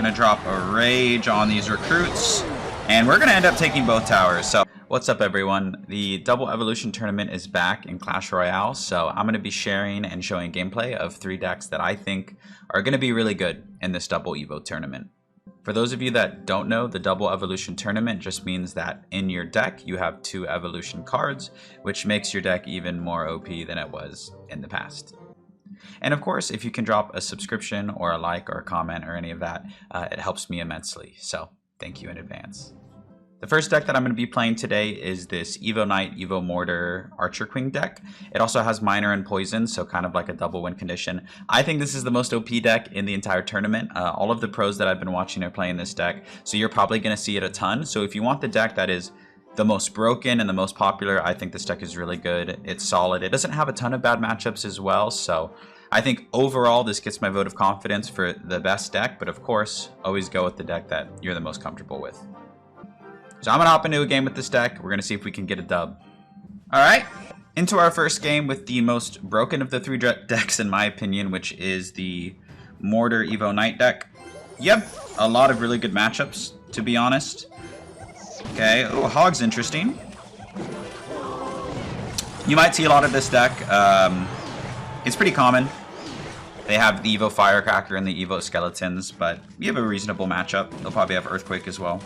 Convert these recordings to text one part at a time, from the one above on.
Gonna drop a rage on these recruits, and we're gonna end up taking both towers. So what's up, everyone? The Double Evolution tournament is back in Clash Royale, so I'm gonna be sharing and showing gameplay of 3 decks that I think are gonna be really good in this Double Evo tournament. For those of you that don't know, the Double Evolution tournament just means that in your deck you have 2 evolution cards, which makes your deck even more OP than it was in the past. And of course, if you can drop a subscription or a like or a comment or any of that, it helps me immensely. So thank you in advance. The first deck that I'm going to be playing today is this Evo Knight, Evo Mortar, Archer Queen deck. It also has Miner and Poison, so kind of like a double win condition. I think this is the most OP deck in the entire tournament. All of the pros that I've been watching are playing this deck, so you're probably going to see it a ton. So if you want the deck that is the most broken and the most popular, I think this deck is really good. It's solid. It doesn't have a ton of bad matchups as well, so I think overall this gets my vote of confidence for the best deck, but of course, always go with the deck that you're the most comfortable with. So I'm going to hop into a game with this deck. We're going to see if we can get a dub. Alright, into our first game with the most broken of the 3 decks in my opinion, which is the Mortar Evo Knight deck. Yep, a lot of really good matchups, to be honest. Okay, oh, Hog's interesting. You might see a lot of this deck. It's pretty common. They have the Evo Firecracker and the Evo Skeletons, but we have a reasonable matchup. They'll probably have Earthquake as well.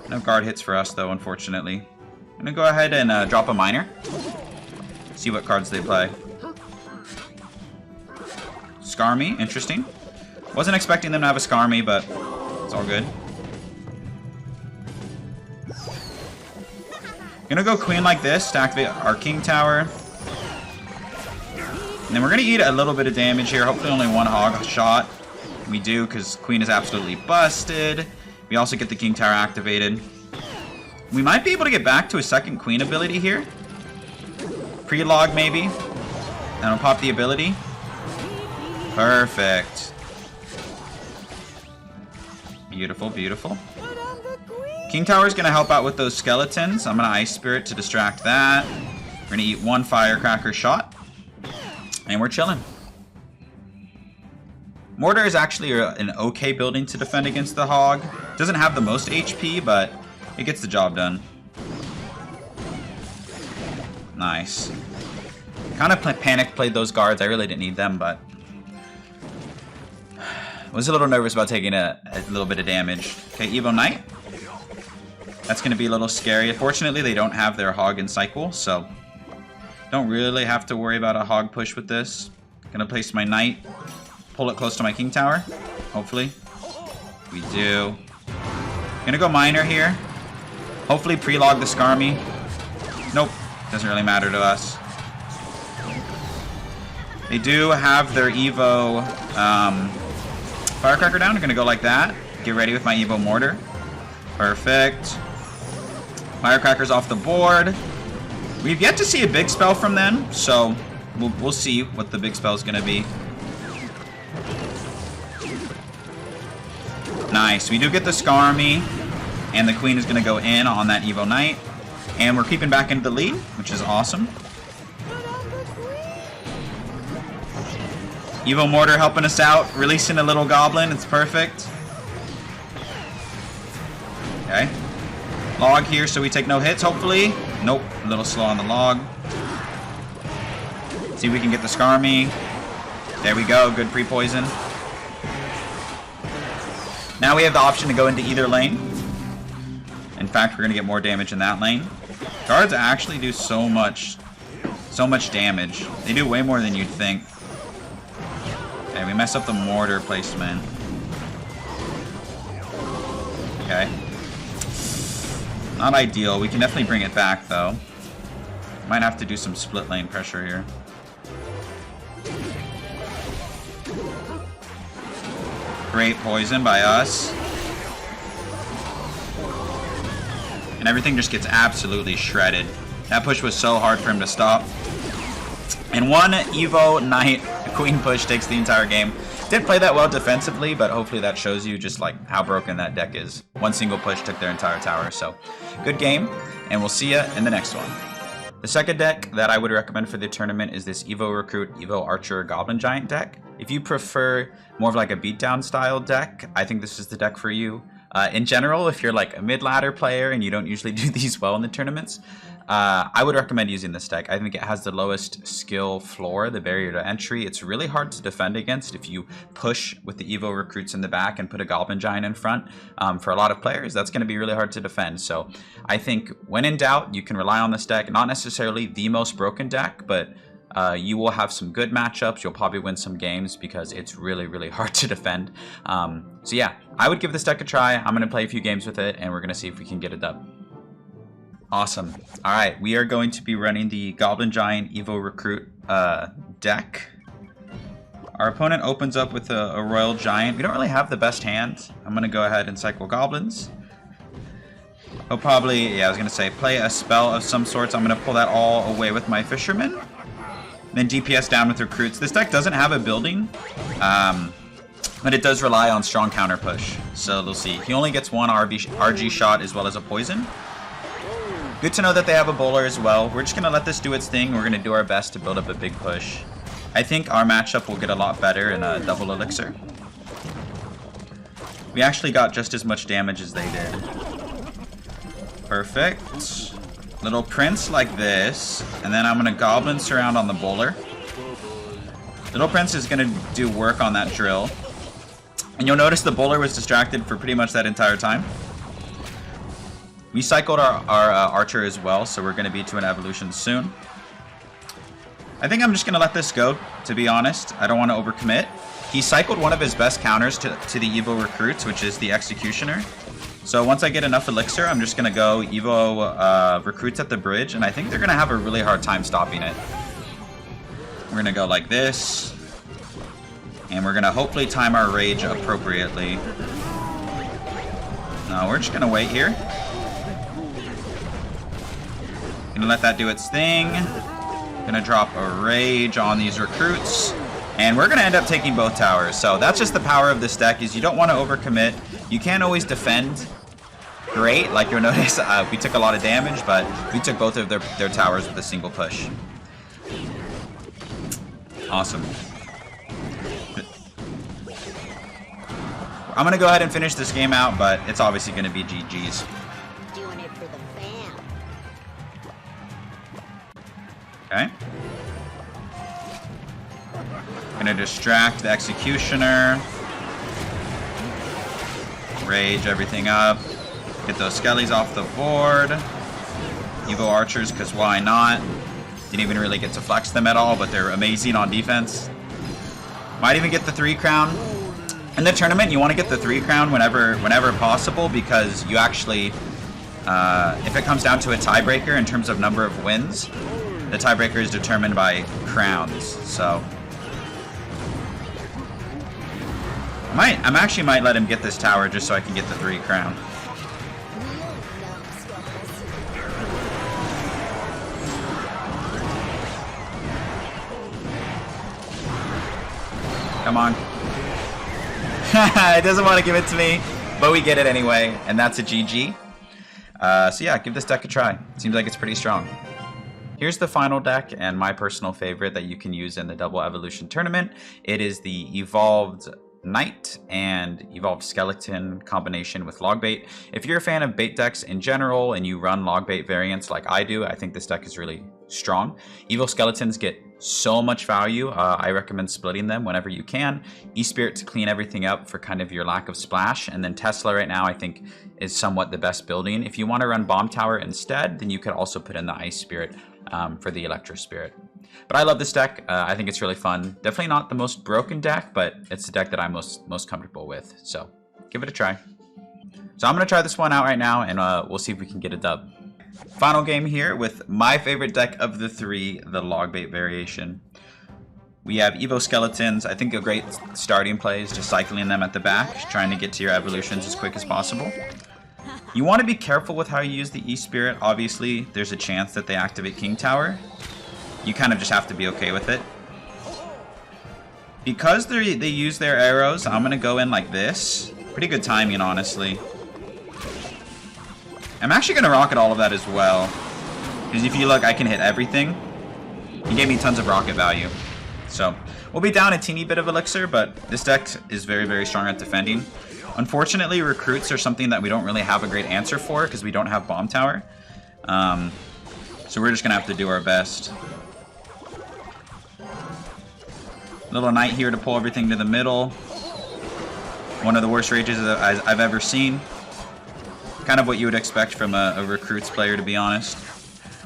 No guard hits for us, though, unfortunately. I'm going to go ahead and drop a Miner. See what cards they play. Skarmy, interesting. Wasn't expecting them to have a Skarmy, but it's all good. Gonna go Queen like this to activate our King Tower. And then we're gonna eat a little bit of damage here. Hopefully only 1 Hog shot. We do, because Queen is absolutely busted. We also get the King Tower activated. We might be able to get back to a second Queen ability here. Pre-log maybe. And we'll pop the ability. Perfect. Beautiful, beautiful. King Tower is going to help out with those skeletons. I'm going to Ice Spirit to distract that. We're going to eat 1 Firecracker shot. And we're chilling. Mortar is actually an okay building to defend against the Hog. Doesn't have the most HP, but it gets the job done. Nice. Kind of panic played those guards. I really didn't need them, but was a little nervous about taking a little bit of damage. Okay, Evo Knight. That's going to be a little scary. Fortunately, they don't have their Hog in cycle, so don't really have to worry about a Hog push with this. Gonna place my Knight. Pull it close to my King Tower, hopefully. We do. Gonna go Miner here. Hopefully pre-log the Skarmy. Nope, doesn't really matter to us. They do have their Evo Firecracker down. I'm gonna go like that. Get ready with my Evo Mortar. Perfect. Firecracker's off the board. We've yet to see a big spell from them, so we'll see what the big spell is gonna be. Nice. We do get the Skarmy, and the Queen is going to go in on that Evo Knight. And we're creeping back into the lead, which is awesome. Evo Mortar helping us out, releasing a little Goblin. It's perfect. Okay. Log here so we take no hits, hopefully. Nope. A little slow on the log. See if we can get the Skarmy. There we go. Good pre-poison. Now we have the option to go into either lane. In fact, we're going to get more damage in that lane. Guards actually do so much damage. They do way more than you'd think. Okay, we mess up the mortar placement. Okay. Not ideal. We can definitely bring it back, though. Might have to do some split lane pressure here. Great poison by us. And everything just gets absolutely shredded. That push was so hard for him to stop. And 1 Evo Knight Queen push takes the entire game. Didn't play that well defensively, but hopefully that shows you just like how broken that deck is. 1 single push took their entire tower. So good game, and we'll see ya in the next one. The second deck that I would recommend for the tournament is this Evo Recruit, Evo Archer, Goblin Giant deck. If you prefer more of like a beatdown style deck, I think this is the deck for you. In general, if you're like a mid-ladder player and you don't usually do these well in the tournaments, I would recommend using this deck. I think it has the lowest skill floor, the barrier to entry. It's really hard to defend against if you push with the Evo Recruits in the back and put a Goblin Giant in front. For a lot of players, that's going to be really hard to defend. So I think when in doubt, you can rely on this deck. Not necessarily the most broken deck, but you will have some good matchups. You'll probably win some games because it's really, really hard to defend. So yeah, I would give this deck a try. I'm going to play a few games with it, and we're going to see if we can get a dub. Awesome. All right, we are going to be running the Goblin Giant Evo Recruit deck. Our opponent opens up with a Royal Giant. We don't really have the best hand. I'm going to go ahead and cycle Goblins. He'll probably, yeah, I was going to say, play a spell of some sorts. I'm going to pull that all away with my Fisherman. Then DPS down with Recruits. This deck doesn't have a building, but it does rely on strong counter push. So we'll see. He only gets one RG shot as well as a poison. Good to know that they have a bowler as well. We're just going to let this do its thing. We're going to do our best to build up a big push. I think our matchup will get a lot better in a double elixir. We actually got just as much damage as they did. Perfect. Little Prince like this. And then I'm going to Goblin Surround on the bowler. Little Prince is going to do work on that drill. And you'll notice the bowler was distracted for pretty much that entire time. We cycled our Archer as well, so we're going to be to an evolution soon. I think I'm just going to let this go, to be honest. I don't want to overcommit. He cycled one of his best counters to the Evo Recruits, which is the Executioner. So once I get enough Elixir, I'm just going to go Evo Recruits at the bridge, and I think they're going to have a really hard time stopping it. We're going to go like this. And we're going to hopefully time our Rage appropriately. No, we're just going to wait here. Gonna let that do its thing. Gonna drop a Rage on these Recruits. And we're gonna end up taking both towers. So that's just the power of this deck, is you don't want to overcommit. You can't always defend great. Like you'll notice, we took a lot of damage, but we took both of their towers with a single push. Awesome. I'm gonna go ahead and finish this game out, but it's obviously gonna be GG's. Okay. Gonna distract the Executioner. Rage everything up. Get those skellies off the board. Evo Archers, because why not? Didn't even really get to flex them at all, but they're amazing on defense. Might even get the 3 crown. In the tournament, you want to get the 3 crown whenever possible, because you actually, if it comes down to a tiebreaker in terms of number of wins, the tiebreaker is determined by crowns, so I actually might let him get this tower just so I can get the 3 crown. Come on. It doesn't want to give it to me, but we get it anyway, and that's a GG. So yeah, give this deck a try. Seems like it's pretty strong. Here's the final deck, and my personal favorite that you can use in the Double Evolution Tournament. It is the Evolved Knight and Evolved Skeleton combination with Logbait. If you're a fan of bait decks in general and you run Logbait variants like I do, I think this deck is really strong. Evil Skeletons get so much value. I recommend splitting them whenever you can. E-Spirit to clean everything up for kind of your lack of splash, and then Tesla right now I think is somewhat the best building. If you want to run Bomb Tower instead, then you could also put in the Ice Spirit for the Electro Spirit. But I love this deck. I think it's really fun. Definitely not the most broken deck, but it's the deck that I'm most comfortable with. So give it a try. So I'm going to try this one out right now, and we'll see if we can get a dub. Final game here with my favorite deck of the 3, the Logbait variation. We have Evo Skeletons. I think a great starting play is just cycling them at the back, trying to get to your evolutions as quick as possible. You want to be careful with how you use the E-Spirit. Obviously, there's a chance that they activate King Tower. You kind of just have to be okay with it. Because they use their arrows, I'm going to go in like this. Pretty good timing, honestly. I'm actually going to rocket all of that as well. Because if you look, I can hit everything. He gave me tons of rocket value. So we'll be down a teeny bit of elixir, but this deck is very, very strong at defending. Unfortunately, recruits are something that we don't really have a great answer for because we don't have bomb tower. So we're just going to have to do our best. Little knight here to pull everything to the middle. One of the worst rages I've ever seen. Kind of what you would expect from a recruits player, to be honest.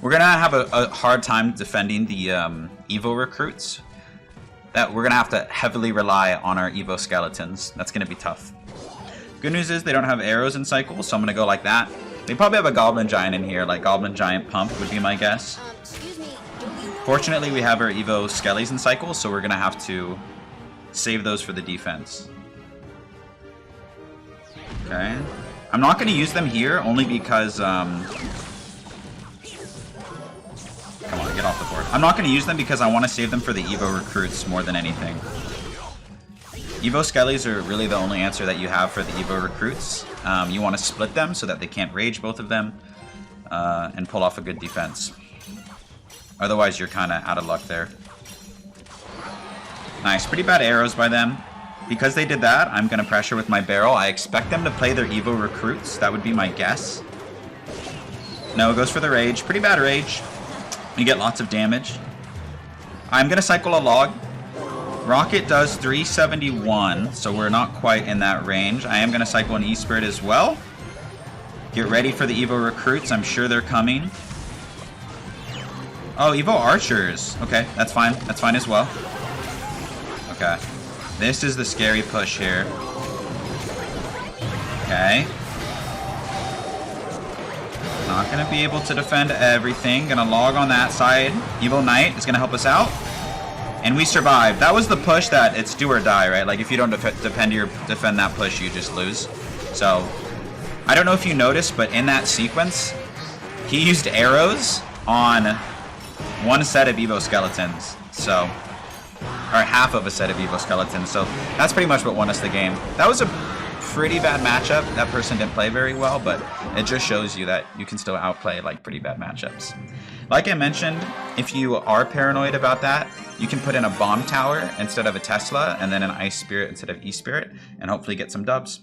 We're going to have a hard time defending the Evo recruits. That we're going to have to heavily rely on our Evo skeletons. That's going to be tough. Good news is they don't have arrows in cycle, so I'm going to go like that. They probably have a Goblin Giant in here, like Goblin Giant Pump would be my guess. Fortunately, we have our Evo Skellies in cycle, so we're going to have to save those for the defense. Okay. I'm not going to use them here, only because... Come on, get off the board. I'm not going to use them because I want to save them for the Evo recruits more than anything. Evo Skellies are really the only answer that you have for the Evo recruits. You want to split them so that they can't rage both of them and pull off a good defense. Otherwise, you're kind of out of luck there. Nice. Pretty bad arrows by them. Because they did that, I'm going to pressure with my barrel. I expect them to play their Evo recruits. That would be my guess. No, it goes for the rage. Pretty bad rage. You get lots of damage. I'm going to cycle a log. Rocket does 371, so we're not quite in that range. I am going to cycle an E-Spirit as well. Get ready for the Evo recruits. I'm sure they're coming. Oh, Evo Archers. Okay, that's fine. That's fine as well. Okay. This is the scary push here. Okay. Not going to be able to defend everything. Going to log on that side. Evo Knight is going to help us out. And we survived. That was the push that it's do or die, right? Like if you don't defend that push, you just lose. So, I don't know if you noticed, but in that sequence, he used arrows on one set of Evo Skeletons. So, or half of a set of Evo Skeletons. So, that's pretty much what won us the game. That was a pretty bad matchup. That person didn't play very well, but it just shows you that you can still outplay like pretty bad matchups. Like I mentioned, if you are paranoid about that, you can put in a bomb tower instead of a Tesla, and then an Ice Spirit instead of E-Spirit, and hopefully get some dubs.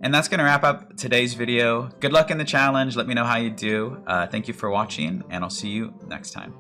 And that's going to wrap up today's video. Good luck in the challenge. Let me know how you do. Thank you for watching, and I'll see you next time.